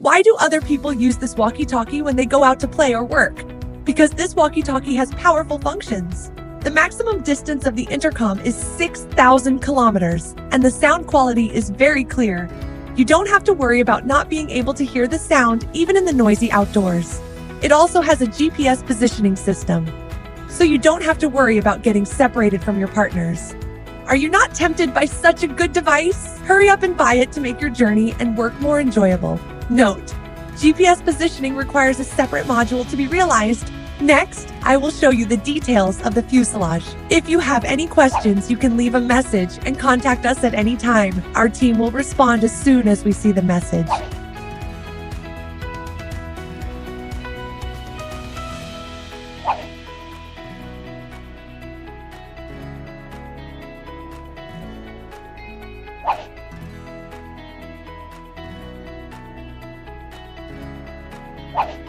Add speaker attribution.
Speaker 1: Why do other people use this walkie-talkie when they go out to play or work? Because this walkie-talkie has powerful functions. The maximum distance of the intercom is 6,000 kilometers, and the sound quality is very clear. You don't have to worry about not being able to hear the sound even in the noisy outdoors. It also has a GPS positioning system, so you don't have to worry about getting separated from your partners. Are you not tempted by such a good device? Hurry up and buy it to make your journey and work more enjoyable. Note: GPS positioning requires a separate module to be realized. Next, I will show you the details of the fuselage. If you have any questions, you can leave a message and contact us at any time. Our team will respond as soon as we see the message.
Speaker 2: What?